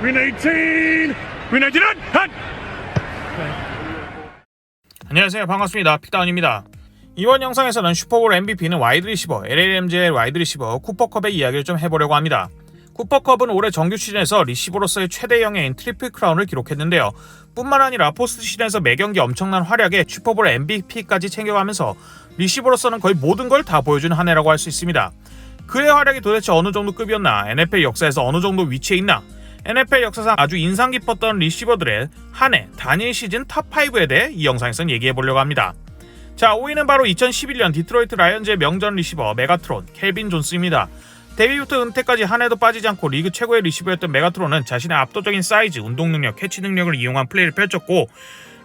Win 18! Win 18! 핫! 안녕하세요, 반갑습니다. 픽다운입니다. 이번 영상에서는 슈퍼볼 MVP는 와이드 리시버, LAMG의 와이드 리시버 쿠퍼컵의 이야기를 좀 해보려고 합니다. 쿠퍼컵은 올해 정규 시즌에서 리시버로서의 최대 영예인 트리플 크라운을 기록했는데요. 뿐만 아니라 포스트 시즌에서 매경기 엄청난 활약에 슈퍼볼 MVP까지 챙겨가면서 리시버로서는 거의 모든 걸 다 보여준 한 해라고 할 수 있습니다. 그의 활약이 도대체 어느 정도 급이었나, NFL 역사에서 어느 정도 위치에 있나, NFL 역사상 아주 인상 깊었던 리시버들의 한 해 단일 시즌 탑5에 대해 이 영상에서는 얘기해보려고 합니다. 자, 5위는 바로 2011년 디트로이트 라이언즈의 명전 리시버 메가트론 켈빈 존스입니다. 데뷔부터 은퇴까지 한 해도 빠지지 않고 리그 최고의 리시버였던 메가트론은 자신의 압도적인 사이즈, 운동 능력, 캐치 능력을 이용한 플레이를 펼쳤고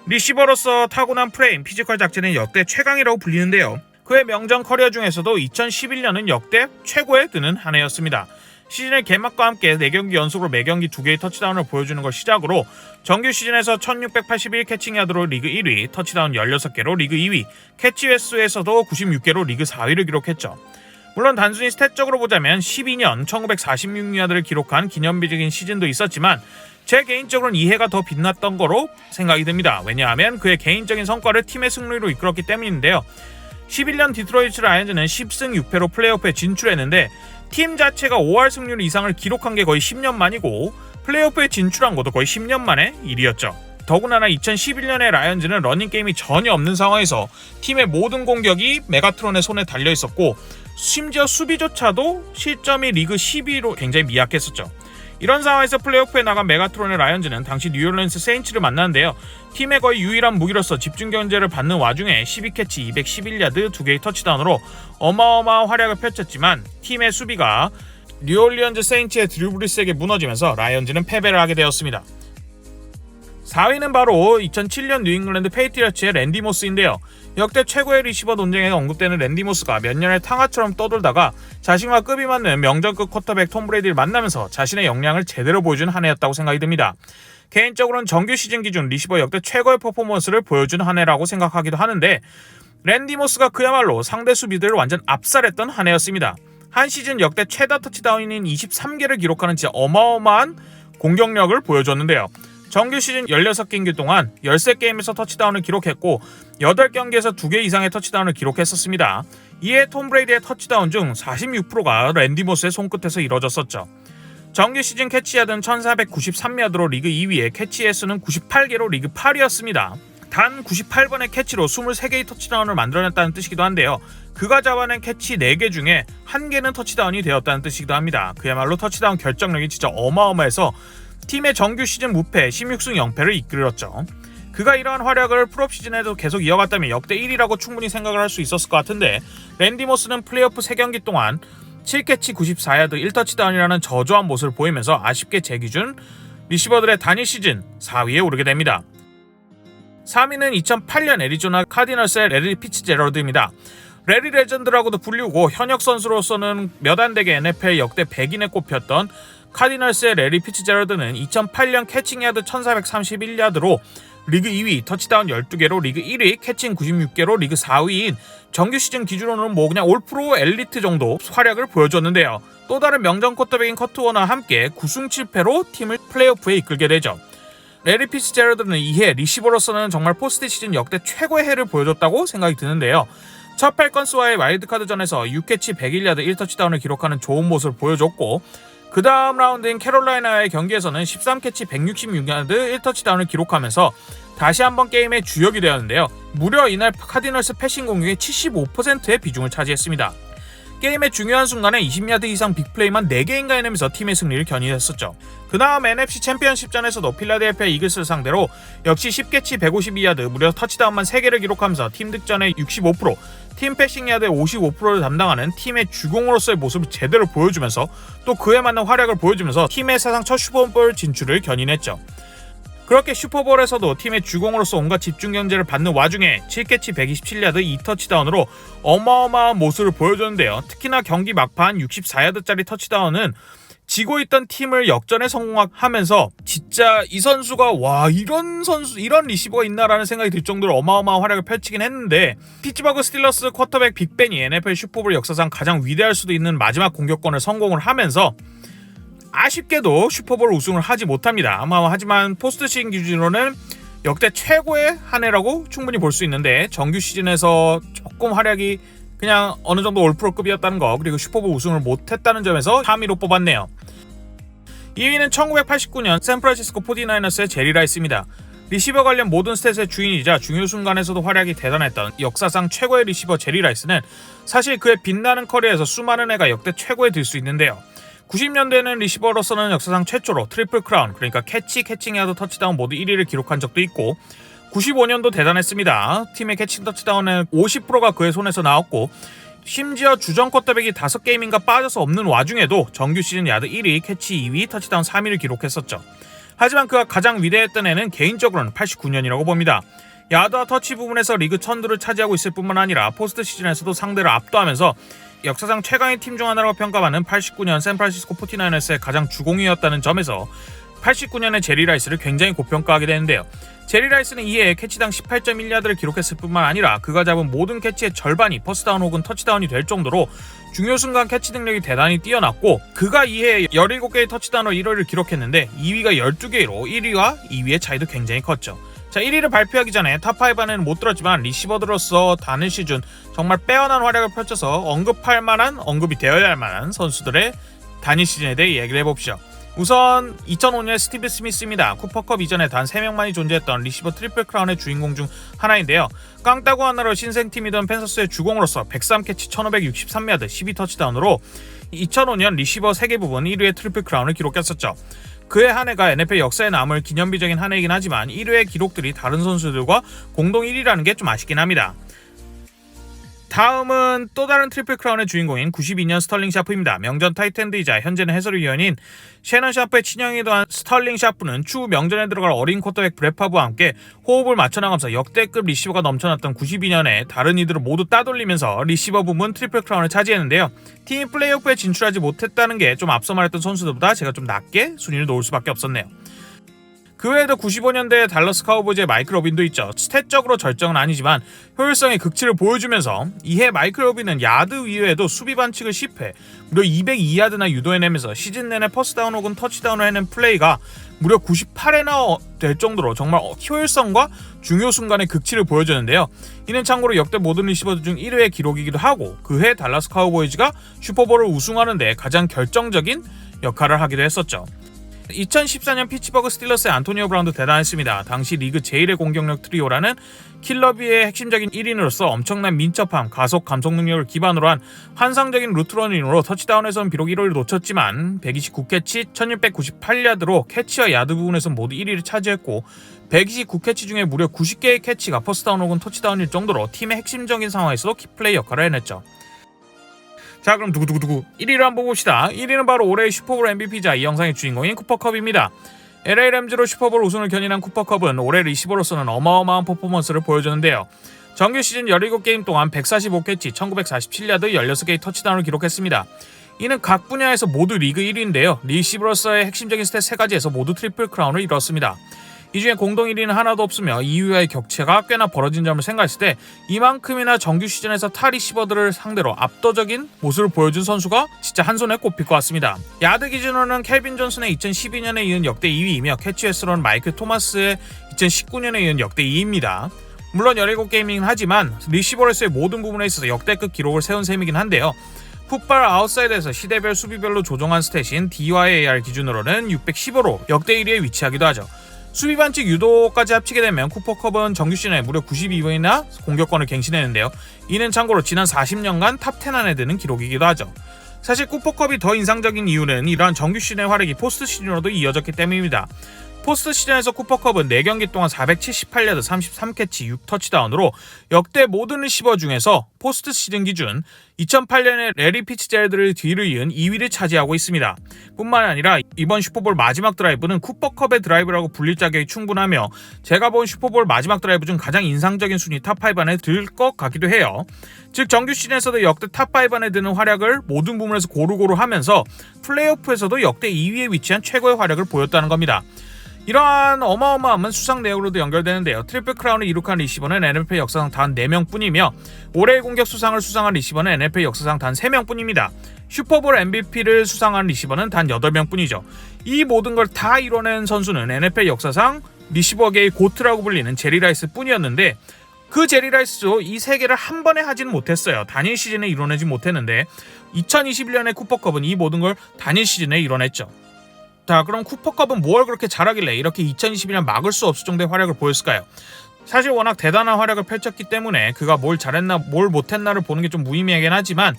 리시버로서 타고난 프레임, 피지컬 작전은 역대 최강이라고 불리는데요. 그의 명전 커리어 중에서도 2011년은 역대 최고에 드는 한 해였습니다. 시즌의 개막과 함께 4경기 연속으로 매경기 2개의 터치다운을 보여주는 걸 시작으로 정규 시즌에서 1681 캐칭 야드로 리그 1위, 터치다운 16개로 리그 2위, 캐치 횟수에서도 96개로 리그 4위를 기록했죠. 물론 단순히 스탯적으로 보자면 12년 1946야드를 기록한 기념비적인 시즌도 있었지만 제 개인적으로는 이 해가 더 빛났던 거로 생각이 듭니다. 왜냐하면 그의 개인적인 성과를 팀의 승리로 이끌었기 때문인데요. 11년 디트로이트 라이언즈는 10승 6패로 플레이오프에 진출했는데 팀 자체가 5할 승률 이상을 기록한 게 거의 10년 만이고 플레이오프에 진출한 것도 거의 10년 만의 일이었죠. 더군다나 2011년에 라이언즈는 러닝게임이 전혀 없는 상황에서 팀의 모든 공격이 메가트론의 손에 달려있었고 심지어 수비조차도 실점이 리그 10위로 굉장히 미약했었죠. 이런 상황에서 플레이오프에 나간 메가트론의 라이언즈는 당시 뉴올리언스 세인츠를 만났는데요. 팀의 거의 유일한 무기로서 집중 견제를 받는 와중에 12캐치 211야드 2개의 터치다운으로 어마어마한 활약을 펼쳤지만 팀의 수비가 뉴올리언즈 세인츠의 드류 브리스에게 무너지면서 라이언즈는 패배를 하게 되었습니다. 4위는 바로 2007년 뉴잉글랜드 페이트리어츠의 랜디 모스인데요. 역대 최고의 리시버 논쟁에 언급되는 랜디 모스가 몇 년의 탕화처럼 떠돌다가 자신과 급이 맞는 명전급 쿼터백 톰 브레이디를 만나면서 자신의 역량을 제대로 보여준 한 해였다고 생각이 듭니다. 개인적으로는 정규 시즌 기준 리시버 역대 최고의 퍼포먼스를 보여준 한 해라고 생각하기도 하는데 랜디 모스가 그야말로 상대 수비들을 완전 압살했던 한 해였습니다. 한 시즌 역대 최다 터치다운인 23개를 기록하는 진짜 어마어마한 공격력을 보여줬는데요. 정규 시즌 16경기 동안 13게임에서 터치다운을 기록했고 8경기에서 2개 이상의 터치다운을 기록했었습니다. 이에 톰 브레이디의 터치다운 중 46%가 랜디 모스의 손끝에서 이뤄졌었죠. 정규 시즌 캐치야드는 1493야드로 리그 2위에 캐치 횟수는 98개로 리그 8위였습니다. 단 98번의 캐치로 23개의 터치다운을 만들어냈다는 뜻이기도 한데요. 그가 잡아낸 캐치 4개 중에 1개는 터치다운이 되었다는 뜻이기도 합니다. 그야말로 터치다운 결정력이 진짜 어마어마해서 팀의 정규 시즌 무패 16승 0패를 이끌었죠. 그가 이러한 활약을 풀업 시즌에도 계속 이어갔다면 역대 1위라고 충분히 생각을 할 수 있었을 것 같은데 랜디 모스는 플레이오프 3경기 동안 7캐치 94야드 1터치다운이라는 저조한 모습을 보이면서 아쉽게 제 기준 리시버들의 단일 시즌 4위에 오르게 됩니다. 3위는 2008년 애리조나 카디널스의 레리 피츠제럴드입니다. 레리 레전드라고도 불리고 현역 선수로서는 몇 안 되게 NFL 역대 100인에 꼽혔던 카디널스의 레리 피츠제럴드는 2008년 캐칭야드 1431야드로 리그 2위, 터치다운 12개로 리그 1위, 캐칭 96개로 리그 4위인 정규 시즌 기준으로는 그냥 올프로 엘리트 정도 활약을 보여줬는데요. 또 다른 명전 쿼터백인 커트 워너와 함께 9승 7패로 팀을 플레이오프에 이끌게 되죠. 레리 피츠제럴드는 이해 리시버로서는 정말 포스트 시즌 역대 최고의 해를 보여줬다고 생각이 드는데요. 첫 펠컨스와의 와일드카드전에서 6캐치 101야드 1터치다운을 기록하는 좋은 모습을 보여줬고 그 다음 라운드인 캐롤라이나와의 경기에서는 13캐치 166야드 1터치다운을 기록하면서 다시 한번 게임의 주역이 되었는데요. 무려 이날 카디널스 패싱 공격의 75%의 비중을 차지했습니다. 게임의 중요한 순간에 20야드 이상 빅플레이만 4개인가 해내면서 팀의 승리를 견인했었죠. 그 다음 NFC 챔피언십전에서도 필라델피아 이글스를 상대로 역시 10캐치 152야드 무려 터치다운만 3개를 기록하면서 팀 득점의 65%, 팀 패싱 야드의 55%를 담당하는 팀의 주공으로서의 모습을 제대로 보여주면서 또 그에 맞는 활약을 보여주면서 팀의 사상 첫 슈퍼볼 진출을 견인했죠. 그렇게 슈퍼볼에서도 팀의 주공으로서 온갖 집중 견제를 받는 와중에 7캐치 127야드 2터치다운으로 어마어마한 모습을 보여줬는데요. 특히나 경기 막판 64야드짜리 터치다운은 지고 있던 팀을 역전에 성공하면서 진짜 이 선수가 와 이런 리시버가 있나라는 생각이 들 정도로 어마어마한 활약을 펼치긴 했는데 피츠버그 스틸러스 쿼터백 빅벤이 NFL 슈퍼볼 역사상 가장 위대할 수도 있는 마지막 공격권을 성공을 하면서 아쉽게도 슈퍼볼 우승을 하지 못합니다. 하지만 포스트 시즌 기준으로는 역대 최고의 한 해라고 충분히 볼 수 있는데 정규 시즌에서 조금 활약이 그냥 어느 정도 올프로급이었다는 거, 그리고 슈퍼볼 우승을 못했다는 점에서 3위로 뽑았네요. 2위는 1989년 샌프란시스코 49에rs의 제리 라이스입니다. 리시버 관련 모든 스탯의 주인이자 중요 순간에서도 활약이 대단했던 역사상 최고의 리시버 제리 라이스는 사실 그의 빛나는 커리어에서 수많은 해가 역대 최고에 들 수 있는데요. 90년대에는 리시버로서는 역사상 최초로 트리플 크라운, 그러니까 캐칭 야드 터치다운 모두 1위를 기록한 적도 있고, 95년도 대단했습니다. 팀의 캐칭 터치다운의 50%가 그의 손에서 나왔고, 심지어 주전 쿼터백이 5게임인가 빠져서 없는 와중에도 정규 시즌 야드 1위, 캐치 2위, 터치다운 3위를 기록했었죠. 하지만 그가 가장 위대했던 해는 개인적으로는 89년이라고 봅니다. 야드와 터치 부분에서 리그 선두를 차지하고 있을 뿐만 아니라 포스트 시즌에서도 상대를 압도하면서 역사상 최강의 팀 중 하나라고 평가받는 89년 샌프란시스코 49ers의 가장 주공이었다는 점에서 89년의 제리 라이스를 굉장히 고평가하게 되는데요. 제리 라이스는 이해 캐치당 18.1야드를 기록했을 뿐만 아니라 그가 잡은 모든 캐치의 절반이 퍼스트다운 혹은 터치다운이 될 정도로 중요 순간 캐치 능력이 대단히 뛰어났고, 그가 이해 17개의 터치다운으로 1위를 기록했는데 2위가 12개로 1위와 2위의 차이도 굉장히 컸죠. 자, 1위를 발표하기 전에 탑5 안에는 못 들었지만 리시버들로서 단일 시즌 정말 빼어난 활약을 펼쳐서 언급이 되어야 할 만한 선수들의 단일 시즌에 대해 얘기를 해봅시다. 우선 2005년 스티브 스미스입니다. 쿠퍼컵 이전에 단 3명만이 존재했던 리시버 트리플 크라운의 주인공 중 하나인데요. 깡따구 하나로 신생팀이던 펜서스의 주공으로서 103캐치 1563야드 12터치다운으로 2005년 리시버 세계 부분 1위의 트리플 크라운을 기록했었죠. 그의 한 해가 NFL 역사에 남을 기념비적인 한 해이긴 하지만 1위의 기록들이 다른 선수들과 공동 1위라는 게 좀 아쉽긴 합니다. 다음은 또 다른 트리플 크라운의 주인공인 92년 스털링 샤프입니다. 명전 타이트엔드이자 현재는 해설위원인 셰넌 샤프의 친형이기도 한 스털링 샤프는 추후 명전에 들어갈 어린 쿼터백 브렛 파브와 함께 호흡을 맞춰나가면서 역대급 리시버가 넘쳐났던 92년에 다른 이들을 모두 따돌리면서 리시버 부문 트리플 크라운을 차지했는데요. 팀이 플레이오프에 진출하지 못했다는 게 좀 앞서 말했던 선수들보다 제가 좀 낮게 순위를 놓을 수밖에 없었네요. 그 외에도 95년대에 달러스 카우보이즈의 마이크 로빈도 있죠. 스탯적으로 절정은 아니지만 효율성의 극치를 보여주면서 이해 마이크 로빈은 야드 이외에도 수비 반칙을 10회, 무려 202야드나 유도해내면서 시즌 내내 퍼스다운 혹은 터치다운을 해낸 플레이가 무려 98회나 될 정도로 정말 효율성과 중요 순간의 극치를 보여주는데요. 이는 참고로 역대 모든 리시버들 중 1위의 기록이기도 하고 그해 달러스 카우보이즈가 슈퍼볼을 우승하는 데 가장 결정적인 역할을 하기도 했었죠. 2014년 피츠버그 스틸러스의 안토니오 브라운도 대단했습니다. 당시 리그 제1의 공격력 트리오라는 킬러비의 핵심적인 1인으로서 엄청난 민첩함, 가속, 감속 능력을 기반으로 한 환상적인 루트러닝으로 터치다운에서는 비록 1위를 놓쳤지만 129캐치, 1698야드로 캐치와 야드 부분에서 모두 1위를 차지했고 129캐치 중에 무려 90개의 캐치가 퍼스트다운 혹은 터치다운일 정도로 팀의 핵심적인 상황에서도 키플레이 역할을 해냈죠. 자, 그럼 두구두구두구 1위를 한번 봅시다. 1위는 바로 올해의 슈퍼볼 MVP자 이 영상의 주인공인 쿠퍼컵입니다. LA 램즈로 슈퍼볼 우승을 견인한 쿠퍼컵은 올해 리시버로서는 어마어마한 퍼포먼스를 보여주는데요. 정규 시즌 17게임 동안 145캐치, 1947야드, 16개의 터치다운을 기록했습니다. 이는 각 분야에서 모두 리그 1위인데요. 리시버로서의 핵심적인 스탯 3가지에서 모두 트리플 크라운을 이뤘습니다. 이 중에 공동 1위는 하나도 없으며 2위와의 격차가 꽤나 벌어진 점을 생각했을 때 이만큼이나 정규 시즌에서 타 리시버들을 상대로 압도적인 모습을 보여준 선수가 진짜 한 손에 꼽힐 것 같습니다. 야드 기준으로는 켈빈 존슨의 2012년에 이은 역대 2위이며 캐치 횟수로는 마이클 토마스의 2019년에 이은 역대 2위입니다. 물론 17게임이긴 하지만 리시버로서의 모든 부분에 있어서 역대급 기록을 세운 셈이긴 한데요. 풋발 아웃사이드에서 시대별 수비별로 조정한 스탯인 DYAR 기준으로는 615로 역대 1위에 위치하기도 하죠. 수비 반칙 유도까지 합치게 되면 쿠퍼컵은 정규 시즌에 무려 92번이나 공격권을 갱신했는데요. 이는 참고로 지난 40년간 탑10 안에 드는 기록이기도 하죠. 사실 쿠퍼컵이 더 인상적인 이유는 이러한 정규 시즌의 활약이 포스트 시즌으로도 이어졌기 때문입니다. 포스트 시즌에서 쿠퍼컵은 4경기 동안 478야드 33캐치 6터치다운으로 역대 모든 리시버 중에서 포스트 시즌 기준 2008년에 레리 피츠제럴드를 뒤를 이은 2위를 차지하고 있습니다. 뿐만 아니라 이번 슈퍼볼 마지막 드라이브는 쿠퍼컵의 드라이브라고 불릴 자격이 충분하며 제가 본 슈퍼볼 마지막 드라이브 중 가장 인상적인 순위 탑5 안에 들 것 같기도 해요. 즉 정규 시즌에서도 역대 탑5 안에 드는 활약을 모든 부분에서 고루고루 하면서 플레이오프에서도 역대 2위에 위치한 최고의 활약을 보였다는 겁니다. 이러한 어마어마한 수상 내역으로도 연결되는데요. 트리플 크라운을 이룩한 리시버는 NFL 역사상 단 4명뿐이며 올해의 공격 수상을 수상한 리시버는 NFL 역사상 단 3명뿐입니다. 슈퍼볼 MVP를 수상한 리시버는 단 8명뿐이죠. 이 모든 걸 다 이뤄낸 선수는 NFL 역사상 리시버계의 고트라고 불리는 제리 라이스 뿐이었는데, 그 제리 라이스도 이 세 개를 한 번에 하지는 못했어요. 단일 시즌에 이뤄내지 못했는데 2021년의 쿠퍼컵은 이 모든 걸 단일 시즌에 이뤄냈죠. 자, 그럼 쿠퍼컵은 뭘 그렇게 잘하길래 이렇게 2021년 막을 수 없을 정도의 활약을 보였을까요? 사실 워낙 대단한 활약을 펼쳤기 때문에 그가 뭘 잘했나 뭘 못했나를 보는 게 좀 무의미하긴 하지만,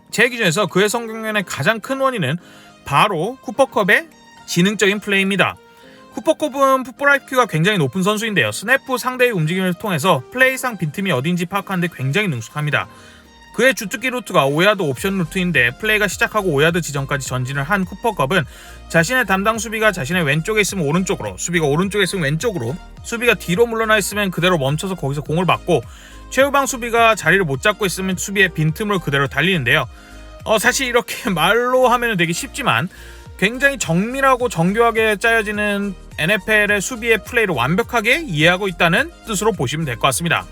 제 기준에서 그의 성공률의 가장 큰 원인은 바로 쿠퍼컵의 지능적인 플레이입니다. 쿠퍼컵은 풋볼 IQ가 굉장히 높은 선수인데요. 스냅 후 상대의 움직임을 통해서 플레이상 빈틈이 어딘지 파악하는데 굉장히 능숙합니다. 그의 주특기 루트가 5야드 옵션 루트인데, 플레이가 시작하고 5야드 지점까지 전진을 한 쿠퍼컵은 자신의 담당 수비가 자신의 왼쪽에 있으면 오른쪽으로, 수비가 오른쪽에 있으면 왼쪽으로, 수비가 뒤로 물러나 있으면 그대로 멈춰서 거기서 공을 받고, 최후방 수비가 자리를 못 잡고 있으면 수비의 빈틈으로 그대로 달리는데요. 사실 이렇게 말로 하면 되게 쉽지만 굉장히 정밀하고 정교하게 짜여지는 NFL의 수비의 플레이를 완벽하게 이해하고 있다는 뜻으로 보시면 될 것 같습니다.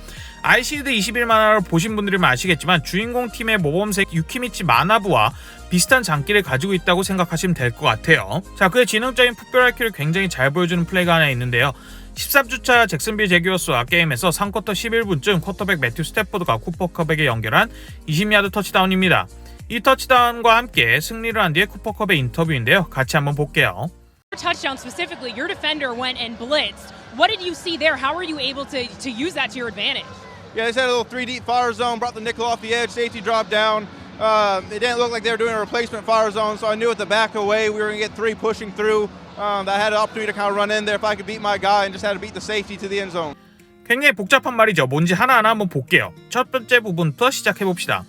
아이시드 21 만화를 보신 분들이면 아시겠지만 주인공 팀의 모범색 유키미치 마나부와 비슷한 장기를 가지고 있다고 생각하시면 될 것 같아요. 자, 그의 지능적인 풋볼 IQ를 굉장히 잘 보여주는 플레이가 하나 있는데요. 13주차 잭슨빌 제기어스와 게임에서 3쿼터 11분쯤 쿼터백 매튜 스태포드가 쿠퍼컵에게 연결한 20야드 터치다운입니다. 이 터치다운과 함께 승리를 한 뒤에 쿠퍼컵의 인터뷰인데요. 같이 한번 볼게요. Touchdown specifically, your defender went and blitzed. What did you see there? How were you able to use that to your advantage? Yeah, they set a little 3-deep fire zone, brought the nickel off the edge, safety dropped down. It didn't look like they were doing a replacement fire zone, so I knew at the back away we were going to get 3 pushing through. I had an opportunity to kind of run in there if I could beat my guy and just had to beat the safety to the end zone. 굉장히 복잡한 말이죠. 뭔지 하나하나 한번 볼게요. 첫 번째 부분부터 시작해봅시다.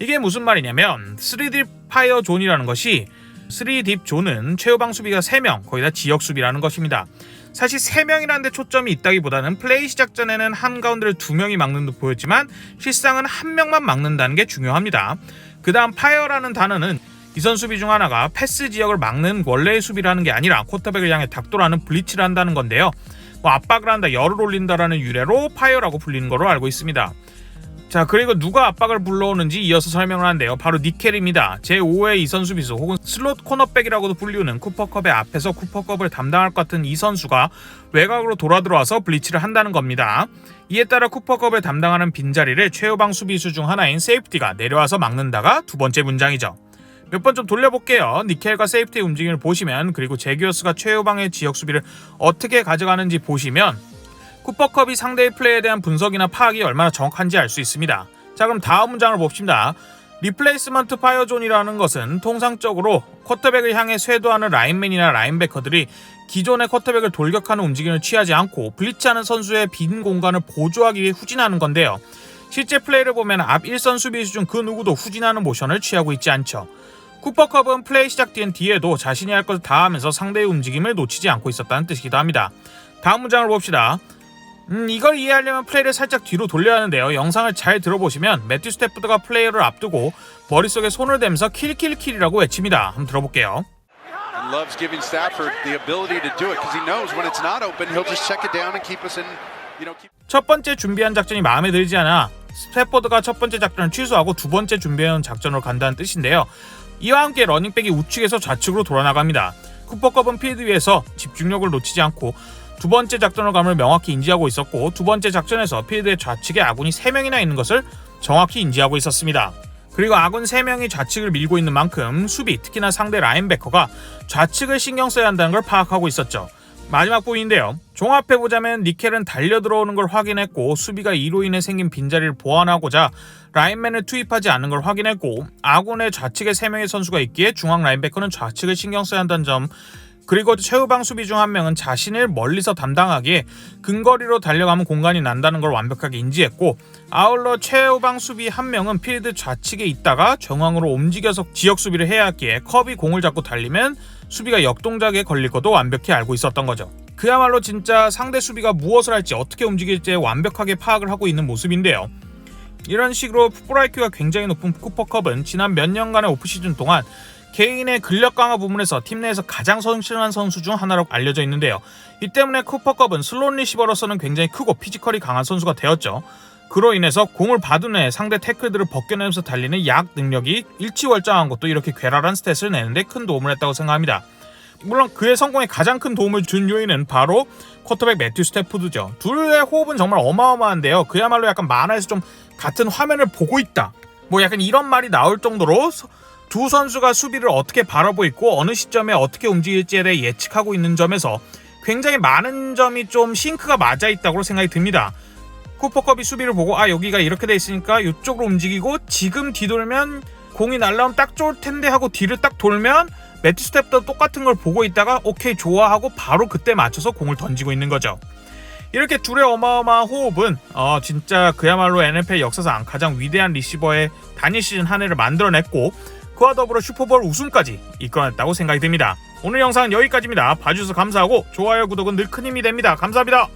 이게 무슨 말이냐면 3딥 파이어 존이라는 것이, 3딥 존은 최후방 수비가 3명, 거기다 지역 수비라는 것입니다. 사실 3명이라는 데 초점이 있다기보다는 플레이 시작 전에는 한가운데를 2명이 막는 듯 보였지만 실상은 1명만 막는다는 게 중요합니다. 그 다음 파이어라는 단어는 이선 수비 중 하나가 패스 지역을 막는 원래의 수비를 하는 게 아니라 쿼터백을 향해 닥돌하는 블리츠를 한다는 건데요. 압박을 한다, 열을 올린다라는 유래로 파이어라고 불리는 걸로 알고 있습니다. 자, 그리고 누가 압박을 불러오는지 이어서 설명을 한대요. 바로 니켈입니다. 제5의 이선 수비수 혹은 슬롯 코너백이라고도 불리우는 쿠퍼컵의 앞에서 쿠퍼컵을 담당할 것 같은 이 선수가 외곽으로 돌아 들어와서 블리츠를 한다는 겁니다. 이에 따라 쿠퍼컵을 담당하는 빈자리를 최후방 수비수 중 하나인 세이프티가 내려와서 막는다가 두 번째 문장이죠. 몇 번 좀 돌려볼게요. 니켈과 세이프티의 움직임을 보시면, 그리고 제기어스가 최후방의 지역 수비를 어떻게 가져가는지 보시면 쿠퍼컵이 상대의 플레이에 대한 분석이나 파악이 얼마나 정확한지 알 수 있습니다. 자, 그럼 다음 문장을 봅시다. 리플레이스먼트 파이어존이라는 것은 통상적으로 쿼터백을 향해 쇄도하는 라인맨이나 라인베커들이 기존의 쿼터백을 돌격하는 움직임을 취하지 않고 블리츠하는 선수의 빈 공간을 보조하기 위해 후진하는 건데요. 실제 플레이를 보면 앞 1선 수비수 중 그 누구도 후진하는 모션을 취하고 있지 않죠. 쿠퍼컵은 플레이 시작 뒤에도 자신이 할 것을 다 하면서 상대의 움직임을 놓치지 않고 있었다는 뜻이기도 합니다. 다음 문장을 봅시다. 이걸 이해하려면 플레이를 살짝 뒤로 돌려야 하는데요. 영상을 잘 들어보시면 매튜 스태포드가 플레이어를 앞두고 머릿속에 손을 대면서 킬킬킬이라고 외칩니다. 한번 들어볼게요. And loves giving Stafford the ability to do it because he knows when it's not open, he'll just check it down and keep us in, 첫 번째 준비한 작전이 마음에 들지 않아 스태포드가 첫 번째 작전을 취소하고 두 번째 준비해온 작전으로 간다는 뜻인데요. 이와 함께 러닝백이 우측에서 좌측으로 돌아나갑니다. 쿠퍼컵은 필드 위에서 집중력을 놓치지 않고 두 번째 작전을 감을 명확히 인지하고 있었고, 두 번째 작전에서 필드의 좌측에 아군이 3명이나 있는 것을 정확히 인지하고 있었습니다. 그리고 아군 3명이 좌측을 밀고 있는 만큼 수비, 특히나 상대 라인베커가 좌측을 신경 써야 한다는 걸 파악하고 있었죠. 마지막 부분인데요. 종합해보자면 니켈은 달려 들어오는 걸 확인했고, 수비가 이로 인해 생긴 빈자리를 보완하고자 라인맨을 투입하지 않는 걸 확인했고, 아군의 좌측에 3명의 선수가 있기에 중앙 라인베커는 좌측을 신경 써야 한다는 점, 그리고 최후방 수비 중 한 명은 자신을 멀리서 담당하기에 근거리로 달려가면 공간이 난다는 걸 완벽하게 인지했고, 아울러 최후방 수비 한 명은 필드 좌측에 있다가 중앙으로 움직여서 지역 수비를 해야 하기에 컵이 공을 잡고 달리면 수비가 역동작에 걸릴 것도 완벽히 알고 있었던 거죠. 그야말로 진짜 상대 수비가 무엇을 할지 어떻게 움직일지 완벽하게 파악을 하고 있는 모습인데요. 이런 식으로 풋볼 IQ가 굉장히 높은 쿠퍼컵은 지난 몇 년간의 오프시즌 동안 개인의 근력 강화 부분에서 팀 내에서 가장 성실한 선수 중 하나라고 알려져 있는데요. 이 때문에 쿠퍼컵은 슬롯 리시버로서는 굉장히 크고 피지컬이 강한 선수가 되었죠. 그로 인해서 공을 받은 후에 상대 태클들을 벗겨내면서 달리는 약 능력이 일치월장한 것도 이렇게 괴랄한 스탯을 내는데 큰 도움을 했다고 생각합니다. 물론 그의 성공에 가장 큰 도움을 준 요인은 바로 쿼터백 매튜 스태포드죠. 둘의 호흡은 정말 어마어마한데요. 그야말로 약간 만화에서 좀 같은 화면을 보고 있다, 뭐 약간 이런 말이 나올 정도로 두 선수가 수비를 어떻게 바라보고 있고 어느 시점에 어떻게 움직일지에 대해 예측하고 있는 점에서 굉장히 많은 점이 좀 싱크가 맞아 있다고 생각이 듭니다. 쿠퍼컵이 수비를 보고 여기가 이렇게 돼 있으니까 이쪽으로 움직이고 지금 뒤돌면 공이 날라오면 딱 좋을 텐데 하고 뒤를 딱 돌면 매튜 스태프도 똑같은 걸 보고 있다가 오케이 좋아 하고 바로 그때 맞춰서 공을 던지고 있는 거죠. 이렇게 둘의 어마어마한 호흡은 진짜 그야말로 NFL 역사상 가장 위대한 리시버의 단일 시즌 한 해를 만들어냈고 그와 더불어 슈퍼볼 우승까지 이끌어냈다고 생각이 듭니다. 오늘 영상은 여기까지입니다. 봐주셔서 감사하고 좋아요, 구독은 늘 큰 힘이 됩니다. 감사합니다.